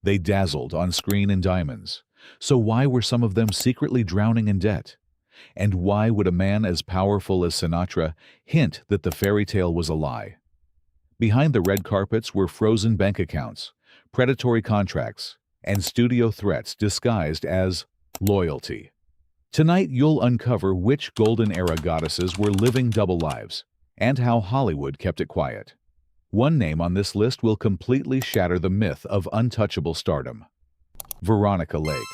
They dazzled on screen in diamonds. So why were some of them secretly drowning in debt? And why would a man as powerful as Sinatra hint that the fairy tale was a lie? Behind the red carpets were frozen bank accounts, predatory contracts, and studio threats disguised as loyalty. Tonight you'll uncover which golden era goddesses were living double lives and how Hollywood kept it quiet. One name on this list will completely shatter the myth of untouchable stardom: Veronica Lake.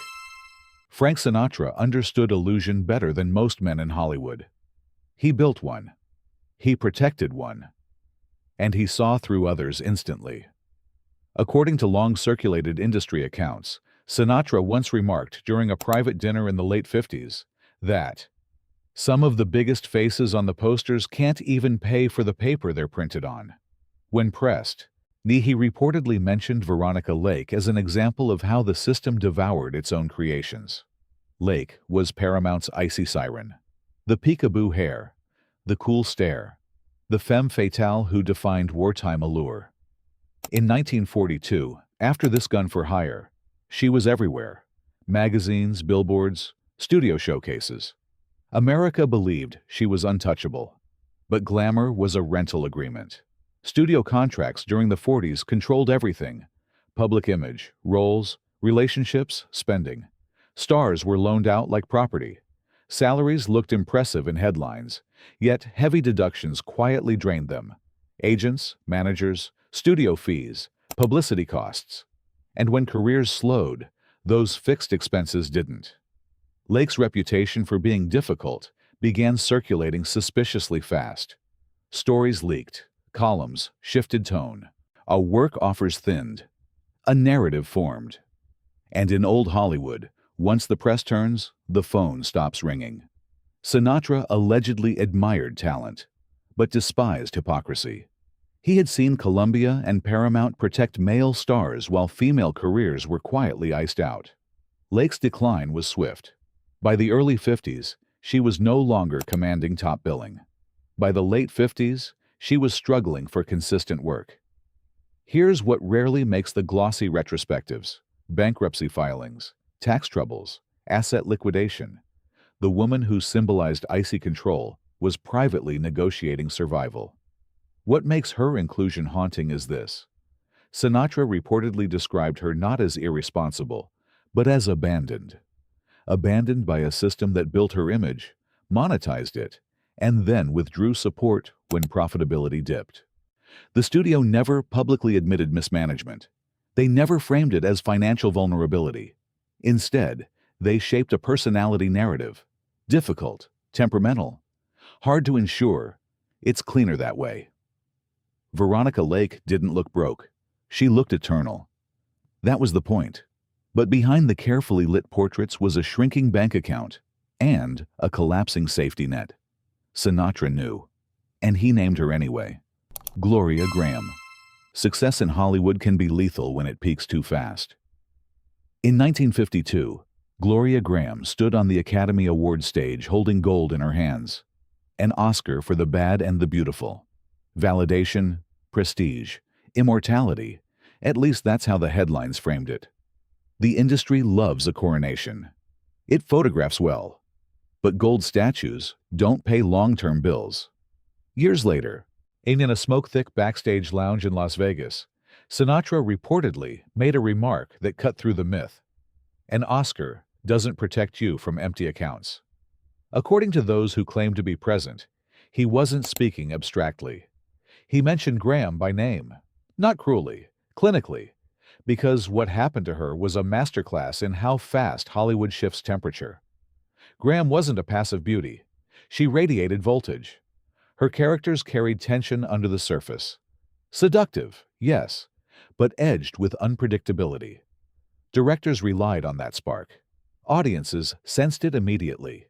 Frank Sinatra understood illusion better than most men in Hollywood. He built one. He protected one. And he saw through others instantly. According to long-circulated industry accounts, Sinatra once remarked during a private dinner in the late 50s that some of the biggest faces on the posters can't even pay for the paper they're printed on. When pressed, he reportedly mentioned Veronica Lake as an example of how the system devoured its own creations. Lake was Paramount's icy siren, the peekaboo hair, the cool stare, the femme fatale who defined wartime allure. In 1942, after this gun for hire, she was everywhere: magazines, billboards, studio showcases. America believed she was untouchable, but glamour was a rental agreement. Studio contracts during the 40s controlled everything: public image, roles, relationships, spending. Stars were loaned out like property. Salaries looked impressive in headlines, yet heavy deductions quietly drained them: agents, managers, studio fees, publicity costs. And when careers slowed, those fixed expenses didn't. Lake's reputation for being difficult began circulating suspiciously fast. Stories leaked. Columns shifted tone. A work offers thinned. A narrative formed. And in old Hollywood, once the press turns, the phone stops ringing. Sinatra allegedly admired talent, but despised hypocrisy. He had seen Columbia and Paramount protect male stars while female careers were quietly iced out. Lake's decline was swift. By the early 50s, she was no longer commanding top billing. By the late 50s, she was struggling for consistent work. Here's what rarely makes the glossy retrospectives: bankruptcy filings, tax troubles, asset liquidation. The woman who symbolized icy control was privately negotiating survival. What makes her inclusion haunting is this: Sinatra reportedly described her not as irresponsible, but as abandoned. Abandoned by a system that built her image, monetized it, and then withdrew support when profitability dipped. The studio never publicly admitted mismanagement. They never framed it as financial vulnerability. Instead, they shaped a personality narrative: difficult, temperamental, hard to insure. It's cleaner that way. Veronica Lake didn't look broke. She looked eternal. That was the point. But behind the carefully lit portraits was a shrinking bank account and a collapsing safety net. Sinatra knew, and he named her anyway: Gloria Grahame. Success in Hollywood can be lethal when it peaks too fast. In 1952, Gloria Grahame stood on the Academy Award stage holding gold in her hands. An Oscar for the bad and the beautiful. Validation, prestige, immortality. At least that's how the headlines framed it. The industry loves a coronation. It photographs well. But gold statues don't pay long-term bills. Years later, in a smoke-thick backstage lounge in Las Vegas, Sinatra reportedly made a remark that cut through the myth: an Oscar doesn't protect you from empty accounts. According to those who claim to be present, he wasn't speaking abstractly. He mentioned Grahame by name, not cruelly, clinically, because what happened to her was a masterclass in how fast Hollywood shifts temperature. Grahame wasn't a passive beauty. She radiated voltage. Her characters carried tension under the surface. Seductive, yes, but edged with unpredictability. Directors relied on that spark. Audiences sensed it immediately.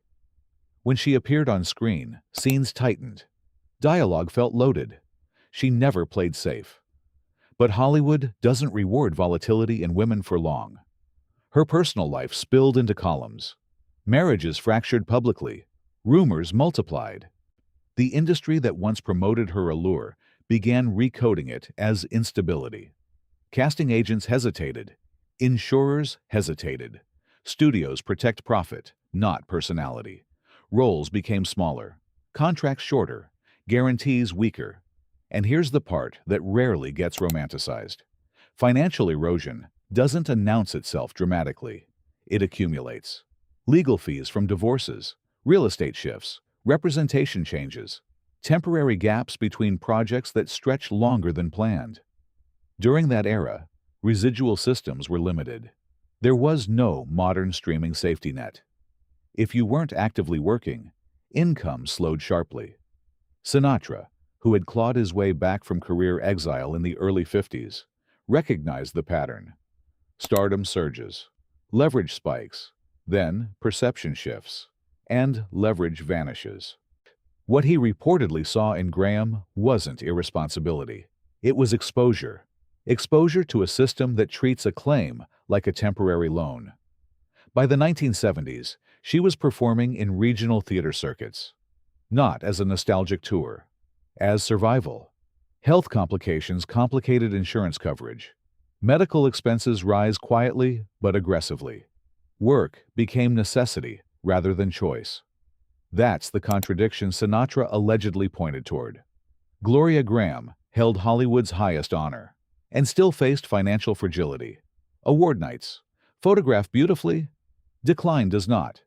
When she appeared on screen, scenes tightened. Dialogue felt loaded. She never played safe. But Hollywood doesn't reward volatility in women for long. Her personal life spilled into columns. Marriages fractured publicly. Rumors multiplied. The industry that once promoted her allure began recoding it as instability. Casting agents hesitated. Insurers hesitated. Studios protect profit, not personality. Roles became smaller, contracts shorter, guarantees weaker. And here's the part that rarely gets romanticized. Financial erosion doesn't announce itself dramatically. It accumulates. Legal fees from divorces, real estate shifts, representation changes, temporary gaps between projects that stretch longer than planned. During that era, residual systems were limited. There was no modern streaming safety net. If you weren't actively working, income slowed sharply. Sinatra, who had clawed his way back from career exile in the early 50s, recognized the pattern. Stardom surges, leverage spikes, then perception shifts, and leverage vanishes. What he reportedly saw in Grahame wasn't irresponsibility. It was exposure. Exposure to a system that treats a claim like a temporary loan. By the 1970s, she was performing in regional theater circuits, not as a nostalgic tour, as survival. Health complications complicated insurance coverage. Medical expenses rise quietly but aggressively. Work became necessity rather than choice. That's the contradiction Sinatra allegedly pointed toward. Gloria Grahame held Hollywood's highest honor and still faced financial fragility. Award nights, photograph beautifully, decline does not.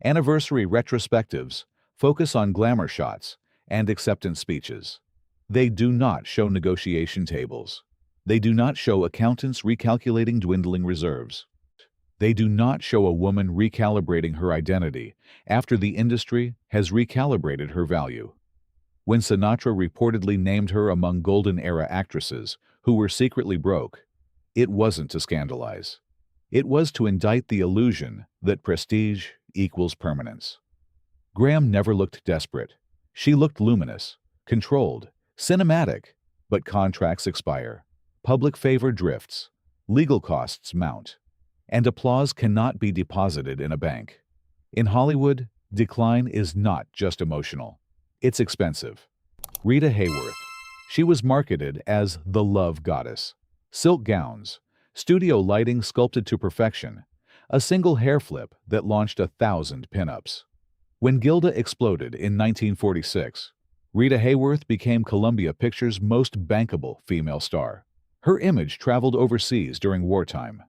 Anniversary retrospectives focus on glamour shots and acceptance speeches. They do not show negotiation tables. They do not show accountants recalculating dwindling reserves. They do not show a woman recalibrating her identity after the industry has recalibrated her value. When Sinatra reportedly named her among Golden Era actresses who were secretly broke, it wasn't to scandalize. It was to indict the illusion that prestige equals permanence. Grahame never looked desperate. She looked luminous, controlled, cinematic, but contracts expire. Public favor drifts, legal costs mount, and applause cannot be deposited in a bank. In Hollywood, decline is not just emotional. It's expensive. Rita Hayworth. She was marketed as the love goddess. Silk gowns, studio lighting sculpted to perfection, a single hair flip that launched 1,000 pinups. When Gilda exploded in 1946, Rita Hayworth became Columbia Pictures' most bankable female star. Her image traveled overseas during wartime.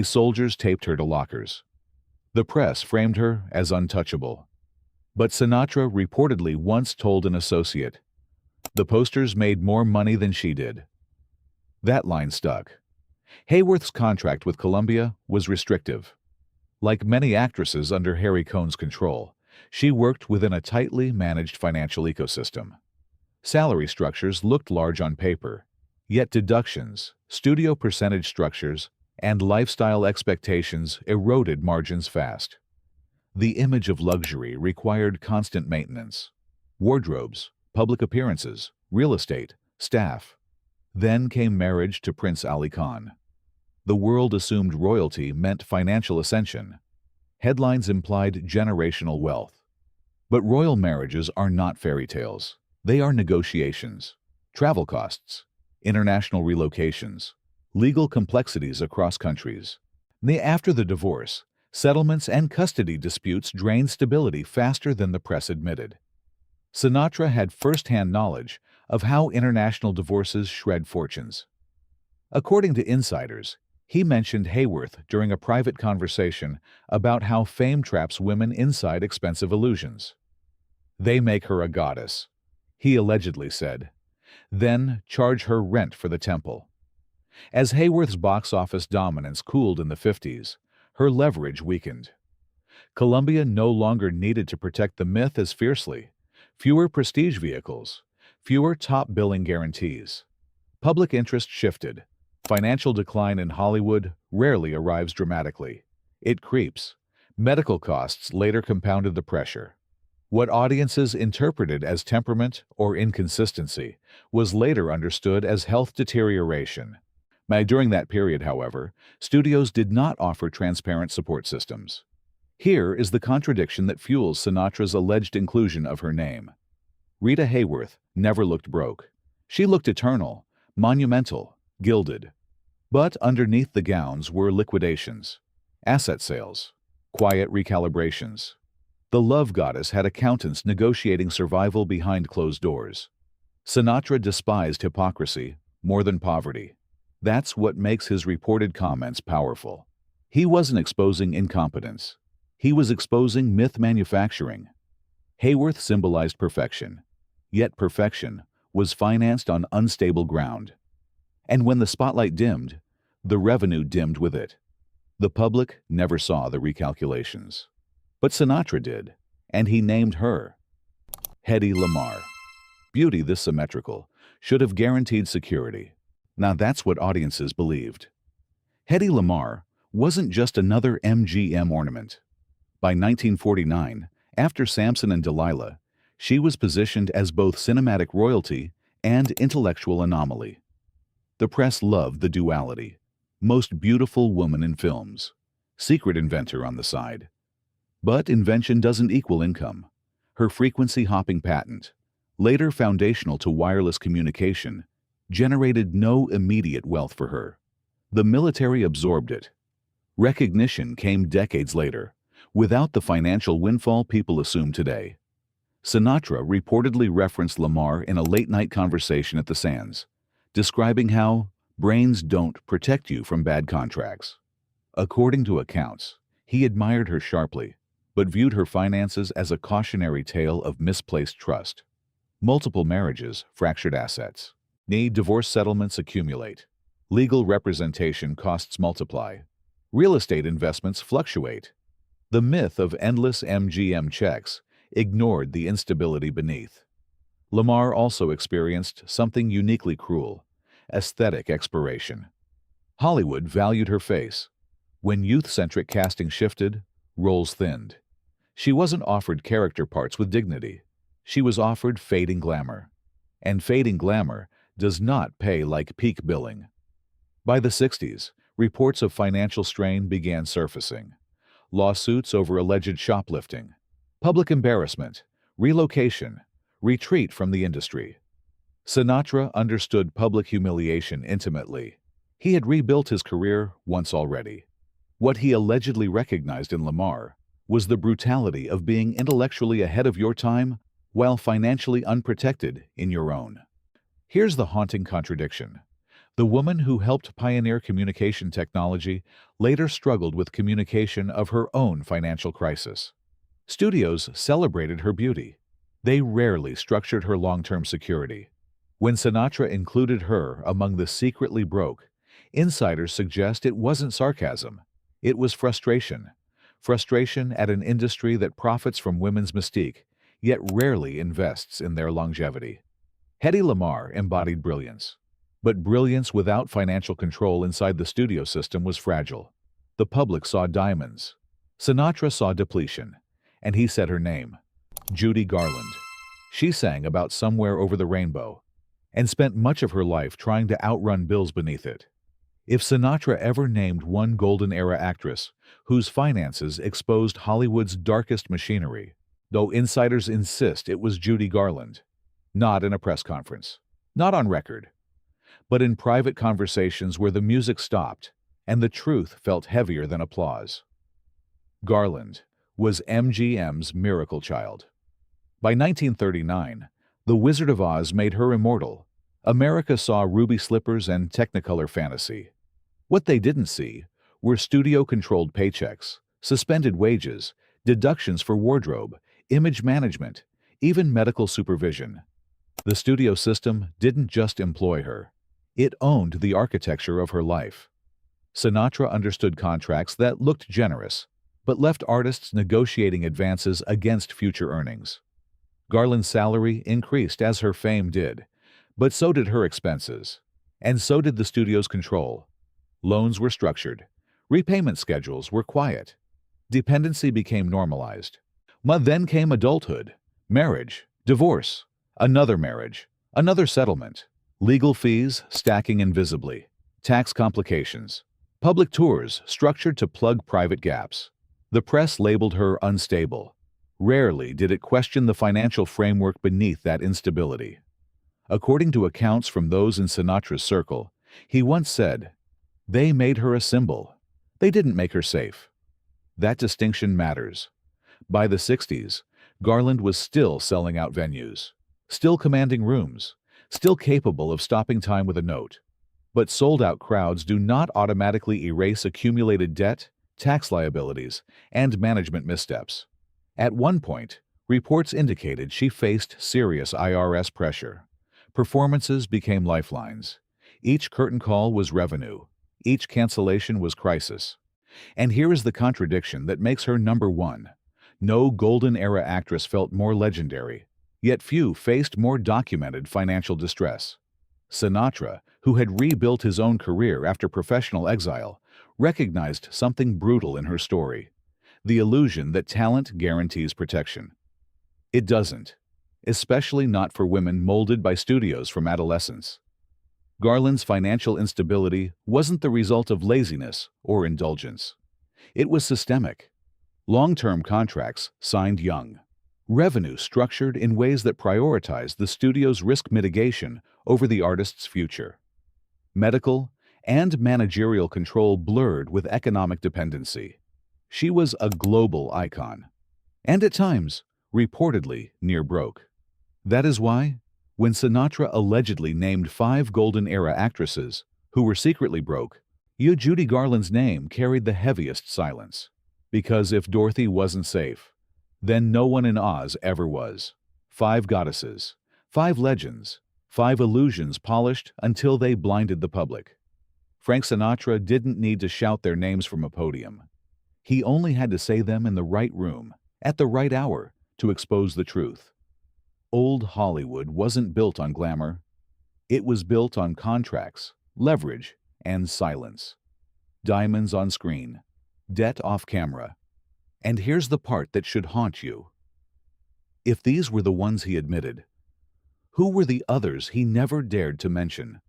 Soldiers taped her to lockers. The press framed her as untouchable. But Sinatra reportedly once told an associate, "The posters made more money than she did." That line stuck. Hayworth's contract with Columbia was restrictive. Like many actresses under Harry Cohn's control, she worked within a tightly managed financial ecosystem. Salary structures looked large on paper, yet deductions, studio percentage structures, and lifestyle expectations eroded margins fast. The image of luxury required constant maintenance. Wardrobes, public appearances, real estate, staff. Then came marriage to Prince Ali Khan. The world assumed royalty meant financial ascension. Headlines implied generational wealth. But royal marriages are not fairy tales. They are negotiations, travel costs, international relocations, legal complexities across countries. After the divorce, settlements and custody disputes drained stability faster than the press admitted. Sinatra had first-hand knowledge of how international divorces shred fortunes. According to insiders, he mentioned Hayworth during a private conversation about how fame traps women inside expensive illusions. "They make her a goddess," he allegedly said. "Then charge her rent for the temple." As Hayworth's box office dominance cooled in the 50s, her leverage weakened. Columbia no longer needed to protect the myth as fiercely. Fewer prestige vehicles, fewer top-billing guarantees. Public interest shifted. Financial decline in Hollywood rarely arrives dramatically. It creeps. Medical costs later compounded the pressure. What audiences interpreted as temperament or inconsistency was later understood as health deterioration. During that period, however, studios did not offer transparent support systems. Here is the contradiction that fuels Sinatra's alleged inclusion of her name. Rita Hayworth never looked broke. She looked eternal, monumental, gilded. But underneath the gowns were liquidations, asset sales, quiet recalibrations. The love goddess had accountants negotiating survival behind closed doors. Sinatra despised hypocrisy more than poverty. That's what makes his reported comments powerful. He wasn't exposing incompetence. He was exposing myth manufacturing. Hayworth symbolized perfection, yet perfection was financed on unstable ground. And when the spotlight dimmed, the revenue dimmed with it. The public never saw the recalculations. But Sinatra did, and he named her Hedy Lamarr. Beauty this symmetrical should have guaranteed security. Now that's what audiences believed. Hedy Lamarr wasn't just another MGM ornament. By 1949, after Samson and Delilah, she was positioned as both cinematic royalty and intellectual anomaly. The press loved the duality. Most beautiful woman in films. Secret inventor on the side. But invention doesn't equal income. Her frequency-hopping patent, later foundational to wireless communication, generated no immediate wealth for her. The military absorbed it. Recognition came decades later, without the financial windfall people assume today. Sinatra reportedly referenced Lamarr in a late-night conversation at the Sands, describing how brains don't protect you from bad contracts. According to accounts, he admired her sharply, but viewed her finances as a cautionary tale of misplaced trust. Multiple marriages, fractured assets. Divorce settlements accumulate. Legal representation costs multiply. Real estate investments fluctuate. The myth of endless MGM checks ignored the instability beneath. Lamarr also experienced something uniquely cruel: aesthetic expiration. Hollywood valued her face. When youth-centric casting shifted, roles thinned. She wasn't offered character parts with dignity. She was offered fading glamour. And fading glamour does not pay like peak billing. By the 60s, reports of financial strain began surfacing. Lawsuits over alleged shoplifting, public embarrassment, relocation, retreat from the industry. Sinatra understood public humiliation intimately. He had rebuilt his career once already. What he allegedly recognized in Lamarr was the brutality of being intellectually ahead of your time while financially unprotected in your own. Here's the haunting contradiction. The woman who helped pioneer communication technology later struggled with communication of her own financial crisis. Studios celebrated her beauty. They rarely structured her long-term security. When Sinatra included her among the secretly broke, insiders suggest it wasn't sarcasm. It was frustration. Frustration at an industry that profits from women's mystique, yet rarely invests in their longevity. Hedy Lamarr embodied brilliance. But brilliance without financial control inside the studio system was fragile. The public saw diamonds. Sinatra saw depletion, and he said her name, Judy Garland. She sang about Somewhere Over the Rainbow, and spent much of her life trying to outrun bills beneath it. If Sinatra ever named one golden era actress whose finances exposed Hollywood's darkest machinery, though insiders insist it was Judy Garland, not in a press conference, not on record, but in private conversations where the music stopped and the truth felt heavier than applause. Garland was MGM's miracle child. By 1939, The Wizard of Oz made her immortal. America saw ruby slippers and Technicolor fantasy. What they didn't see were studio-controlled paychecks, suspended wages, deductions for wardrobe, image management, even medical supervision. The studio system didn't just employ her. It owned the architecture of her life. Sinatra understood contracts that looked generous, but left artists negotiating advances against future earnings. Garland's salary increased as her fame did, but so did her expenses, and so did the studio's control. Loans were structured. Repayment schedules were quiet. Dependency became normalized. But then came adulthood, marriage, divorce, another marriage, another settlement. Legal fees stacking invisibly, tax complications, public tours structured to plug private gaps. The press labeled her unstable. Rarely did it question the financial framework beneath that instability. According to accounts from those in Sinatra's circle, he once said, They made her a symbol. They didn't make her safe. That distinction matters. By the 60s, Garland was still selling out venues, still commanding rooms, still capable of stopping time with a note. But sold-out crowds do not automatically erase accumulated debt, tax liabilities, and management missteps. At one point, reports indicated she faced serious IRS pressure. Performances became lifelines. Each curtain call was revenue. Each cancellation was crisis. And here is the contradiction that makes her number one. No golden-era actress felt more legendary, yet few faced more documented financial distress. Sinatra, who had rebuilt his own career after professional exile, recognized something brutal in her story: the illusion that talent guarantees protection. It doesn't, especially not for women molded by studios from adolescence. Garland's financial instability wasn't the result of laziness or indulgence. It was systemic. Long-term contracts signed young. Revenue structured in ways that prioritized the studio's risk mitigation over the artist's future. Medical and managerial control blurred with economic dependency. She was a global icon, and at times, reportedly near broke. That is why, when Sinatra allegedly named 5 golden-era actresses who were secretly broke, Judy Garland's name carried the heaviest silence. Because if Dorothy wasn't safe, then no one in Oz ever was. 5 goddesses, 5 legends, 5 illusions polished until they blinded the public. Frank Sinatra didn't need to shout their names from a podium. He only had to say them in the right room, at the right hour, to expose the truth. Old Hollywood wasn't built on glamour. It was built on contracts, leverage, and silence. Diamonds on screen, debt off camera. And here's the part that should haunt you. If these were the ones he admitted, who were the others he never dared to mention?